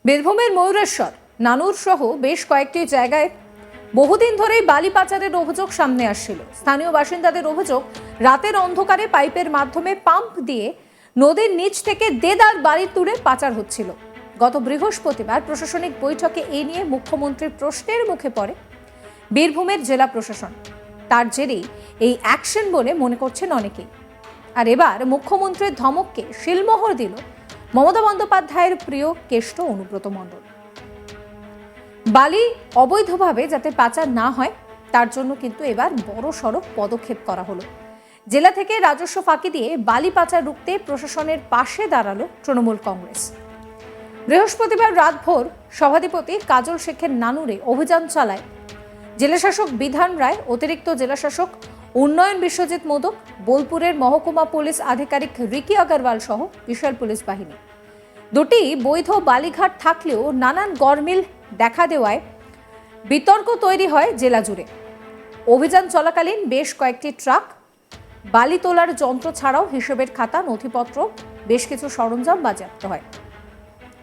বীরভূমের ময়ূরেশ্বর, নানুর সহ বেশ কয়েকটি জায়গায় বহুদিন ধরেই বালি পাচারের অভিযোগ সামনে আসছিল। স্থানীয় বাসিন্দাদের অভিযোগ, রাতের অন্ধকারে পাইপের মাধ্যমে পাম্প দিয়ে নদীর নিচ থেকে দেদার বালি তুলে পাচার হচ্ছিল। গত বৃহস্পতিবার প্রশাসনিক বৈঠকে এ নিয়ে মুখ্যমন্ত্রীর প্রশ্নের মুখে পড়ে বীরভূমের জেলা প্রশাসন। তার জেরেই এই অ্যাকশন বলে মনে করছেন অনেকেই। আর এবার মুখ্যমন্ত্রীর ধমককে শিলমোহর দিল মমতা বন্দ্যোপাধ্যায়ের প্রিয় কেষ্ট অনুব্রত মণ্ডল। বালি অবৈধভাবে যাতে পাচার না হয় তার জন্য কিন্তু এবার বড় সড় পদক্ষেপ করা হলো। জেলা থেকে রাজস্ব ফাঁকি দিয়ে বালি পাচার রুখতে প্রশাসনের পাশে দাঁড়ালো তৃণমূল কংগ্রেস। বৃহস্পতিবার রাতভর সভাধিপতি কাজল শেখের নানুরে অভিযান চালায় জেলাশাসক বিধান রায়, অতিরিক্ত জেলাশাসক উন্নয়ন বিশ্বজিৎ মোদক, বোলপুরের মহকুমা পুলিশ আধিকারিক রিকি আগরওয়াল সহ বিশাল পুলিশ বাহিনী। দুটি বৈধ বালিঘাট থাকলেও নানান গরমিল দেখা দেওয়ায় বিতর্ক তৈরি হয় জেলা জুড়ে। অভিযান চলাকালীন বেশ কয়েকটি ট্রাক, বালি তোলার যন্ত্র ছাড়াও হিসেবের খাতা, নথিপত্র, বেশ কিছু সরঞ্জাম বাজেয়াপ্ত হয়।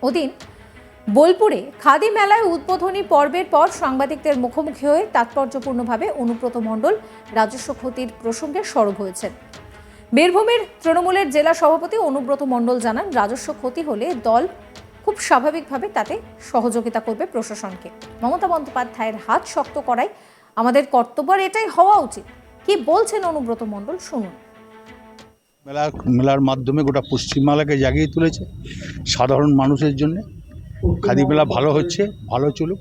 ওদিন বোলপুরে খাদি মেলায় উদ্বোধনী পর্বের পর সাংবাদিকদের মুখোমুখি হয়ে তাৎপর্যপূর্ণভাবে অনুব্রত মণ্ডল রাজস্ব ক্ষতির প্রসঙ্গে সরব হয়েছেন। বীরভূমের তৃণমূলের জেলা সভাপতি অনুব্রত মণ্ডল জানান, রাজস্ব ক্ষতি হলে দল খুব স্বাভাবিকভাবে তাতে সহযোগিতা করবে প্রশাসনকে। মমতা বন্দ্যোপাধ্যায়ের হাত শক্ত করাই আমাদের কর্তব্য, আর এটাই হওয়া উচিত। কি বলছেন অনুব্রত মণ্ডল, শুনুন। মেলার মাধ্যমে গোটা পশ্চিমবাংলাকে জাগিয়ে তুলেছে সাধারণ মানুষের জন্য। খাদি মেলা ভালো হচ্ছে, ভালো চলুক,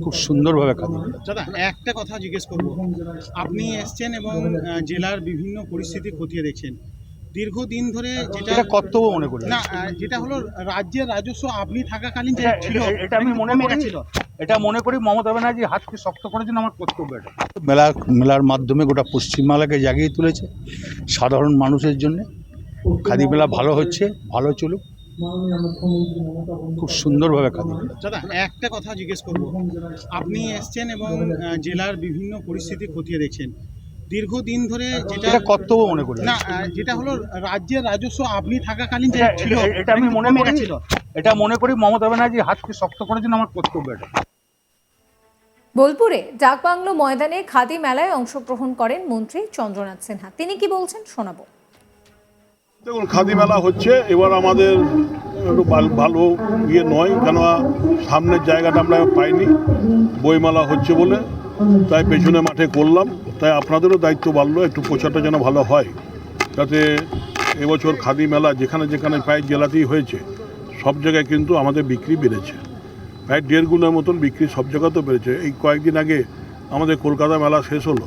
খুব সুন্দরভাবে খাদি মেলা। দাদা, একটা কথা জিজ্ঞেস করব, আপনি এসছেন এবং জেলার বিভিন্ন পরিস্থিতি খতিয়ে দেখছেন। দীর্ঘদিন ধরে যেটা কর্তব্য মনে করি না, যেটা হলো রাজ্যের রাজস্ব আপনি থাকাকালীন যে ছিল, এটা আমি মনে করি মমতা ব্যানার্জি হাতকে শক্ত করার জন্য আমার কর্তব্য এটা। মেলার মাধ্যমে গোটা পশ্চিমবাংলাকে জাগিয়ে তুলেছে সাধারণ মানুষের জন্য। খাদি মেলা ভালো হচ্ছে, ভালো চলুক, খুব সুন্দরভাবে খাদি মেলা। দাদা, একটা কথা জিজ্ঞেস করব, আপনি এসছেন এবং জেলার বিভিন্ন পরিস্থিতি খতিয়ে দেখছেন। দীর্ঘদিন ধরে যেটা কর্তব্য মনে করি না, যেটা হলো রাজ্যের রাজস্ব আপনি থাকাকালীন যে ছিল, এটা আমি মনে করি মমতা ব্যানার্জি হাতকে শক্ত করার জন্য আমার কর্তব্য এটা। বোলপুরে ডাকবাংলো ময়দানে খাদি মেলায় অংশগ্রহণ করেন মন্ত্রী চন্দ্রনাথ সিনহা। তিনি কি বলছেন শোনাবো। দেখুন, খাদি মেলা হচ্ছে, এবার আমাদের একটু ভালো নয়, কেন সামনের জায়গাটা আমরা পাইনি, বইমেলা হচ্ছে বলে, তাই পেছনে মাঠে করলাম। তাই আপনাদেরও দায়িত্ব বাড়লো, একটু প্রচারটা যেন ভালো হয়, যাতে এবছর খাদি মেলা যেখানে যেখানে প্রায় জেলাতেই হয়েছে সব জায়গায় কিন্তু আমাদের বিক্রি বেড়েছে। প্রায় 1.5 গুণের মতন বিক্রি সব জায়গাতেও বেড়েছে। এই কয়েকদিন আগে আমাদের কলকাতা মেলা শেষ হলো,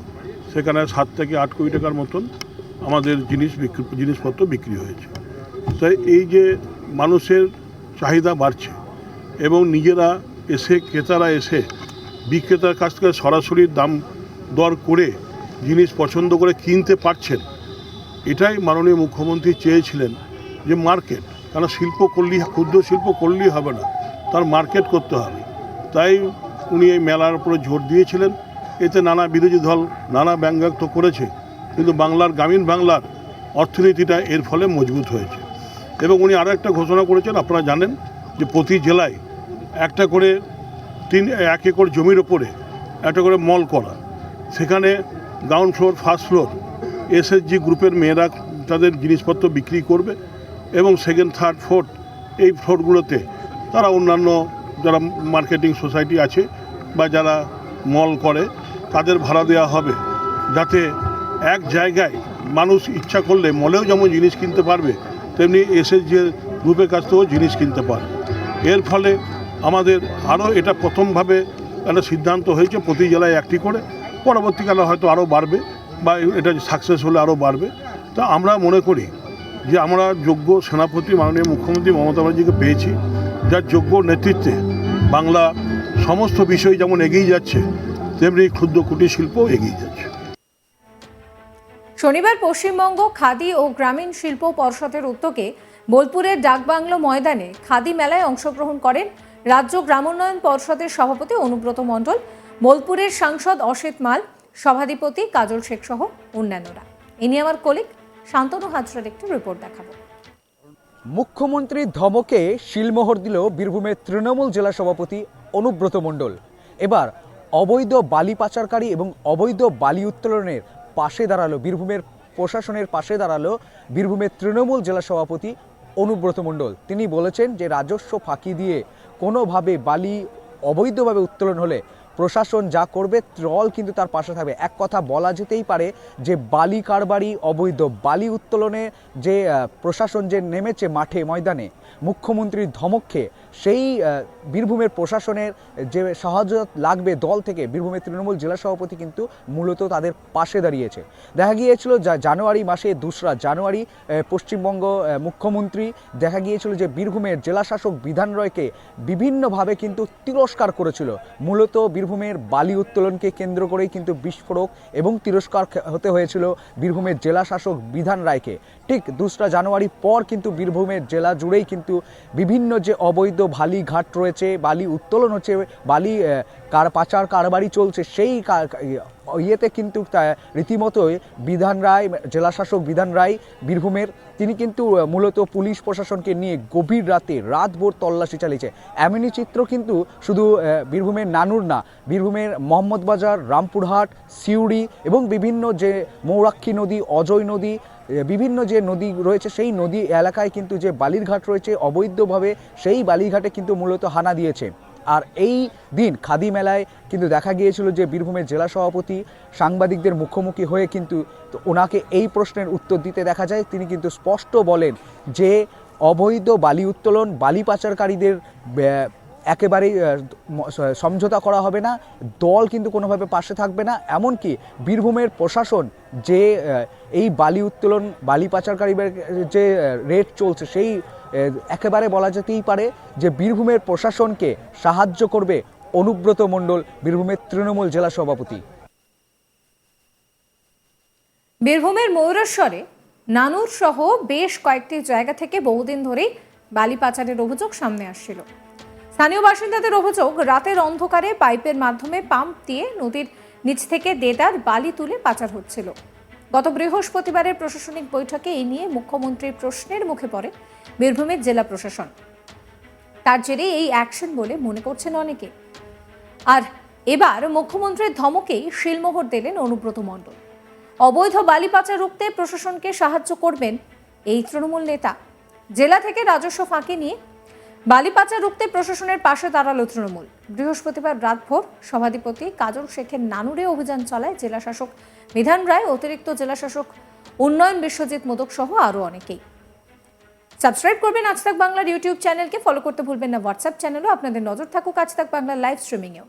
সেখানে 7 থেকে 8 কোটি টাকার মতন আমাদের জিনিসপত্র বিক্রি হয়েছে। তাই এই যে মানুষের চাহিদা বাড়ছে এবং নিজেরা এসে, ক্রেতারা এসে বিক্রেতার কাছ থেকে সরাসরি দাম দর করে জিনিস পছন্দ করে কিনতে পারছেন, এটাই মাননীয় মুখ্যমন্ত্রী চেয়েছিলেন যে মার্কেট, কারণ শিল্প করলেই, ক্ষুদ্র শিল্প করলেই হবে না, তার মার্কেট করতে হবে। তাই উনি এই মেলার উপরে জোর দিয়েছিলেন। এতে নানা বিরোধী দল নানা ব্যঙ্গাত্ম করেছে, কিন্তু গ্রামীণ বাংলার অর্থনীতিটা এর ফলে মজবুত হয়েছে। এবং উনি আরও একটা ঘোষণা করেছেন, আপনারা জানেন যে প্রতি জেলায় একটা করে 1 একর জমির ওপরে একটা করে মল করা, সেখানে ground floor, first floor SSG গ্রুপের মেয়েরা তাদের জিনিসপত্র বিক্রি করবে এবং সেকেন্ড, থার্ড, ফোর্থ এই ফ্লোরগুলোতে তারা অন্যান্য যারা মার্কেটিং সোসাইটি আছে বা যারা মল করে তাদের ভাড়া দেওয়া হবে, যাতে এক জায়গায় মানুষ ইচ্ছা করলে মলেও যেমন জিনিস কিনতে পারবে, তেমনি এসএসজি গ্রুপের কাছ থেকেও জিনিস কিনতে পারবে। এর ফলে আমাদের আরও এটা প্রথমভাবে একটা সিদ্ধান্ত হয়েছে প্রতি জেলায় একটি করে, পরবর্তীকালে হয়তো আরও বাড়বে বা এটা সাকসেস হলে আরও বাড়বে। তা আমরা মনে করি যে আমরা যোগ্য সেনাপতি মাননীয় মুখ্যমন্ত্রী মমতা ব্যানার্জিকে পেয়েছি, যার যোগ্য নেতৃত্বে বাংলা সমস্ত বিষয় যেমন এগিয়ে যাচ্ছে, তেমনি ক্ষুদ্র কুটির শিল্পও এগিয়ে যাচ্ছে। শনিবার পশ্চিমবঙ্গ খাদি ও গ্রামীণ শিল্প পর্ষদের উদ্যোগে বোলপুরের ডাকবাংলো ময়দানে খাদি মেলায় অংশগ্রহণ করেন রাজ্য গ্রামোন্নয়ন পর্ষদের সভাপতি অনুব্রত মণ্ডল, বোলপুরের সাংসদ অসিত মাল, সভাধিপতি কাজল শেখ সহ অন্যান্যরা। এ নিয়ে আমার কলিগ শান্তনু হাজরার একটি রিপোর্ট দেখাবো। মুখ্যমন্ত্রীর ধমকে শিলমোহর দিল বীরভূমের তৃণমূল জেলা সভাপতি অনুব্রত মণ্ডল। এবার অবৈধ বালি পাচারকারী এবং অবৈধ বালি উত্তোলনের পাশে দাঁড়ালো বীরভূমের প্রশাসনের পাশে দাঁড়ালো বীরভূমের তৃণমূল জেলা সভাপতি অনুব্রত মণ্ডল। তিনি বলেছেন যে রাজস্ব ফাঁকি দিয়ে কোনোভাবে বালি অবৈধভাবে উত্তোলন হলে প্রশাসন যা করবে দল কিন্তু তার পাশে থাকবে। এক কথা বলা যেতেই পারে যে বালি কারবারি অবৈধ বালি উত্তোলনে যে প্রশাসন যে নেমেছে মাঠে ময়দানে মুখ্যমন্ত্রীর ধমক খেয়ে সেই বীরভূমের প্রশাসনের যে সাহায্য লাগবে দল থেকে বীরভূমের তৃণমূল জেলা সভাপতি কিন্তু মূলত তাদের পাশে দাঁড়িয়েছে। দেখা গিয়েছিল জানুয়ারি মাসে 2রা জানুয়ারি পশ্চিমবঙ্গ মুখ্যমন্ত্রী দেখা গিয়েছিল যে বীরভূমের জেলাশাসক বিধান রায়কে বিভিন্নভাবে কিন্তু তিরস্কার করেছিল। মূলত বীরভূমের বালি উত্তোলনকে কেন্দ্র করেই কিন্তু বিস্ফোরক এবং তিরস্কার হতে হয়েছিল বীরভূমের জেলাশাসক বিধান রায়কে। ঠিক 2রা জানুয়ারি পর কিন্তু বীরভূমের জেলা জুড়েই কিন্তু বিভিন্ন যে অবৈধ বালি ঘাট রয়েছে, বালি উত্তোলন হচ্ছে, বালি পাচার কারবারি চলছে, সেই ইয়েতে কিন্তু রীতিমতোই বিধান রায়, জেলাশাসক বিধান রায় বীরভূমের, তিনি কিন্তু মূলত পুলিশ প্রশাসনকে নিয়ে গভীর রাতে রাতভর তল্লাশি চালিয়েছে। এমনই চিত্র কিন্তু শুধু বীরভূমের নানুর না, বীরভূমের মোহাম্মদবাজার, রামপুরহাট, সিউড়ি এবং বিভিন্ন যে মৌরাক্ষী নদী, অজয় নদী, বিভিন্ন যে নদী রয়েছে সেই নদী এলাকায় কিন্তু যে বালির ঘাট রয়েছে অবৈধভাবে সেই বালিঘাটে কিন্তু মূলত হানা দিয়েছে। আর এই দিন খাদি মেলায় কিন্তু দেখা গিয়েছিল যে বীরভূমের জেলা সভাপতি সাংবাদিকদের মুখোমুখি হয়ে কিন্তু ওনাকে এই প্রশ্নের উত্তর দিতে দেখা যায়। তিনি কিন্তু স্পষ্ট বলেন যে অবৈধ বালি উত্তোলন, বালি পাচারকারীদের একেবারেই সমঝোতা করা হবে না, দল কিন্তু কোনোভাবে পাশে থাকবে না। এমনকি বীরভূমের প্রশাসন যে এই বালি উত্তোলন, বালি পাচারকারীদের যে রেট চলছে সেই একেবারে বলা যেতেই পারে যে বীরভূমের প্রশাসনকে সাহায্য করবে অনুব্রত মণ্ডল, বীরভূমের তৃণমূল জেলা সভাপতি। বীরভূমের ময়ূরেশ্বরে নানুর সহ বেশ কয়েকটি জায়গা থেকে বহুদিন ধরেই বালি পাচারের অভিযোগ সামনে আসছিল। স্থানীয় বাসিন্দাদের অভিযোগ, রাতের অন্ধকারে পাইপের মাধ্যমে পাম্প দিয়ে নদীর নিচ থেকে দেদার বালি তুলে পাচার হচ্ছিল। গত বৃহস্পতিবারের প্রশাসনিক বৈঠকে এই নিয়ে মুখ্যমন্ত্রীর প্রশ্নের মুখে পড়ে বীরভূমের জেলা প্রশাসন। তার জেরে এই অ্যাকশন বলে মনে করছেন অনেকে। আর এবার মুখ্যমন্ত্রীর ধমকেই শিলমোহর দিলেন অনুব্রত মণ্ডল। অবৈধ বালি পাচার রুখতে প্রশাসনকে সাহায্য করবেন এই তৃণমূল নেতা। জেলা থেকে রাজস্ব ফাঁকি নিয়ে বালি পাচার রুখতে প্রশাসনের পাশে দাঁড়ালো তৃণমূল। বৃহস্পতিবার রাতভর সভাধিপতি কাজল শেখের নানুরে অভিযান চালায় জেলাশাসক বিধান রায়, অতিরিক্ত জেলাশাসক উন্নয়ন বিশ্বজিৎ মোদক সহ আরও অনেকেই। সাবস্ক্রাইব করবেন আজ তাক বাংলার ইউটিউব চ্যানেলকে, ফলো করতে ভুলবেন না হোয়াটসঅ্যাপ চ্যানেলও। আপনাদের নজর থাকুক আজ তাক বাংলার লাইভ স্ট্রিমিংয়েও।